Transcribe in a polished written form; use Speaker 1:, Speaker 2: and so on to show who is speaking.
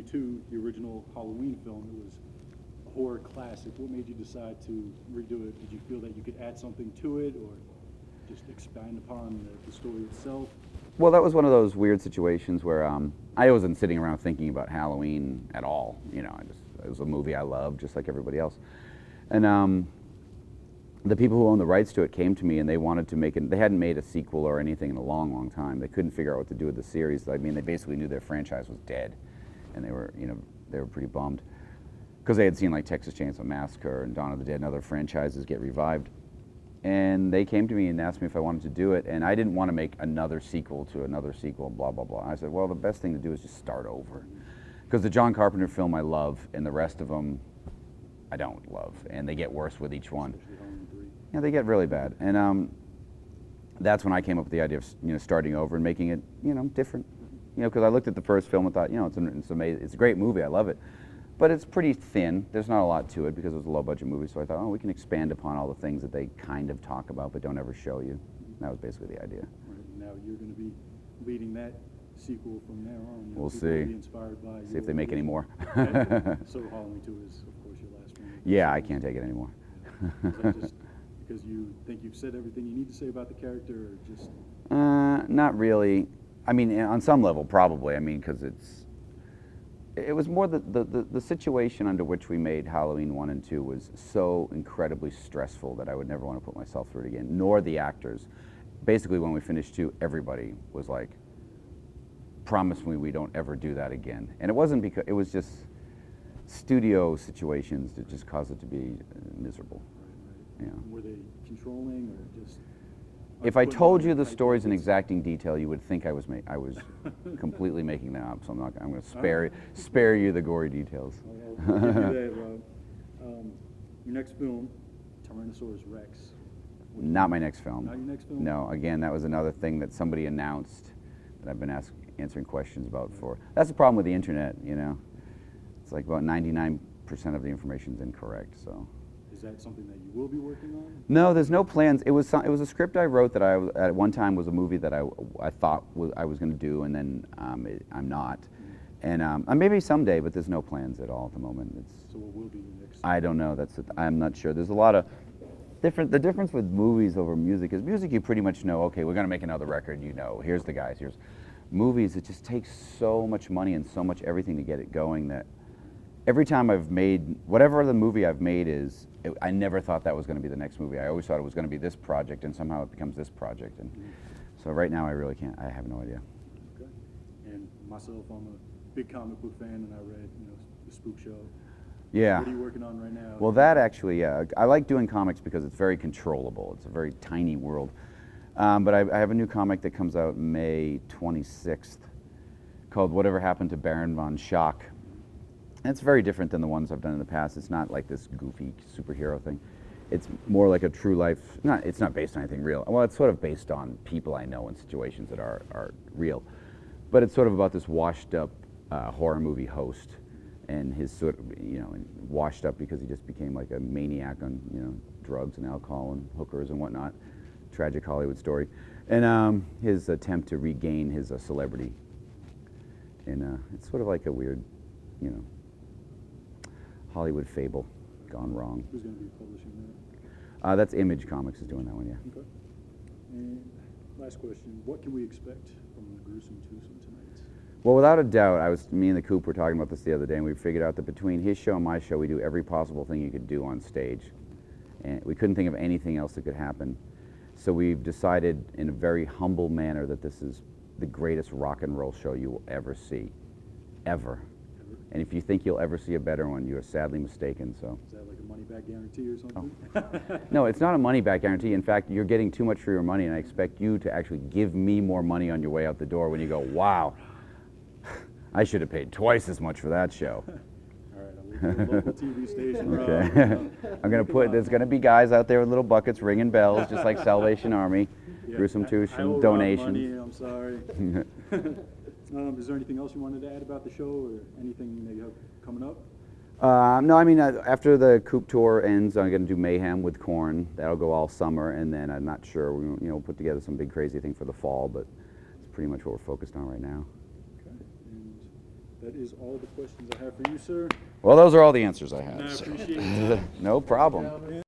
Speaker 1: 1972, the original Halloween film. It was a horror classic. What made you decide to redo it? Did you feel that you could add something to it, or just expand upon the story itself?
Speaker 2: Well, that was one of those weird situations where I wasn't sitting around thinking about Halloween at all. You know, it was a movie I loved, just like everybody else. And the people who owned the rights to it came to me and they wanted to make it. They hadn't made a sequel or anything in a long, long time. They couldn't figure out what to do with the series. I mean, they basically knew their franchise was dead, and they were pretty bummed because they had seen like Texas Chainsaw Massacre and Dawn of the Dead and other franchises get revived. And they came to me and asked me if I wanted to do it, and I didn't want to make another sequel to another sequel, blah, blah, blah. I said, well, the best thing to do is just start over. Because the John Carpenter film I love, and the rest of them I don't love, and they get worse with each one. Yeah, they get really bad. And that's when I came up with the idea of starting over and making it different. Because I looked at the first film and thought, it's amazing. It's a great movie. I love it. But it's pretty thin. There's not a lot to it because it was a low-budget movie. So I thought, we can expand upon all the things that they kind of talk about but don't ever show you. That was basically the idea.
Speaker 1: Right. Now you're going to be leading that sequel from there on.
Speaker 2: We'll see.
Speaker 1: Be inspired by
Speaker 2: see if they make any more.
Speaker 1: So Halloween 2 is, of course, your last one.
Speaker 2: Yeah, I can't take it anymore.
Speaker 1: Yeah. Is that just because you think you've said everything you need to say about the character, or just?
Speaker 2: Not really. I mean, on some level, probably. I mean, because it was more the situation under which we made Halloween 1 and 2 was so incredibly stressful that I would never want to put myself through it again, nor the actors. Basically, when we finished 2, everybody was like, promise me we don't ever do that again. And it wasn't because, it was just studio situations that just caused it to be miserable.
Speaker 1: Right.
Speaker 2: Yeah.
Speaker 1: Were they controlling or just?
Speaker 2: If I told you the stories in exacting detail, you would think I was completely making them up. So I'm not. I'm going to spare you the gory details.
Speaker 1: I'll give you that, Rob. Your next film, Tyrannosaurus Rex.
Speaker 2: Not my next film.
Speaker 1: Not your next film?
Speaker 2: No. Again, that was another thing that somebody announced that I've been answering questions about for. That's the problem with the internet. It's like about 99% of the information is incorrect. So.
Speaker 1: Is that something that you will be working on?
Speaker 2: No, there's no plans. It was a script I wrote that at one time was a movie that I thought I was going to do, and then I'm not. And maybe someday, but there's no plans at all at the moment.
Speaker 1: So what will be your next?
Speaker 2: I don't know. I'm not sure. There's a lot of the difference with movies over music is music you pretty much know. Okay, we're going to make another record. Here's the guys. Here's movies. It just takes so much money and so much everything to get it going that. Every time I've made, whatever the movie I've made is, I never thought that was going to be the next movie. I always thought it was going to be this project, and somehow it becomes this project. And so right now I really can't, I have no idea.
Speaker 1: Okay. And myself, I'm a big comic book fan, and I read, the Spook Show.
Speaker 2: Yeah.
Speaker 1: What are you working on right now?
Speaker 2: Well, that actually, yeah. I like doing comics because it's very controllable. It's a very tiny world. But I have a new comic that comes out May 26th called Whatever Happened to Baron von Schock. And it's very different than the ones I've done in the past. It's not like this goofy superhero thing. It's more like a true life, it's not based on anything real. Well, it's sort of based on people I know and situations that are real. But it's sort of about this washed up horror movie host and his sort of, washed up because he just became like a maniac on, drugs and alcohol and hookers and whatnot. Tragic Hollywood story. And his attempt to regain his celebrity. And it's sort of like a weird, Hollywood fable gone wrong.
Speaker 1: Who's going to be publishing that?
Speaker 2: That's Image Comics is doing that one, yeah.
Speaker 1: Okay. And last question, what can we expect from the gruesome twosome tonight?
Speaker 2: Well, without a doubt, me and the Coop were talking about this the other day, and we figured out that between his show and my show, we do every possible thing you could do on stage. And we couldn't think of anything else that could happen. So we've decided in a very humble manner that this is the greatest rock and roll show you will ever see. Ever. And if you think you'll ever see a better one, you are sadly mistaken. So.
Speaker 1: Is that like a money-back guarantee or something?
Speaker 2: Oh. No, it's not a money-back guarantee. In fact, you're getting too much for your money, and I expect you to actually give me more money on your way out the door when you go, wow, I should have paid twice as much for that show.
Speaker 1: All right, I'll leave the local TV station.
Speaker 2: Okay. I'm going to there's going to be guys out there with little buckets ringing bells, just like Salvation Army,
Speaker 1: Yeah,
Speaker 2: Gruesome Twosome,
Speaker 1: I owe Rob
Speaker 2: donations.
Speaker 1: money, I'm sorry. Is there anything else you wanted to add about the show, or anything that you have coming up?
Speaker 2: No, I mean, after the Coop tour ends, I'm going to do Mayhem with Korn. That'll go all summer, and then I'm not sure. We'll put together some big crazy thing for the fall, but it's pretty much what we're focused on right now.
Speaker 1: Okay. And That is all the questions I have for you, sir.
Speaker 2: Well, those are all the answers I
Speaker 1: And I
Speaker 2: have.
Speaker 1: appreciate it.
Speaker 2: No problem.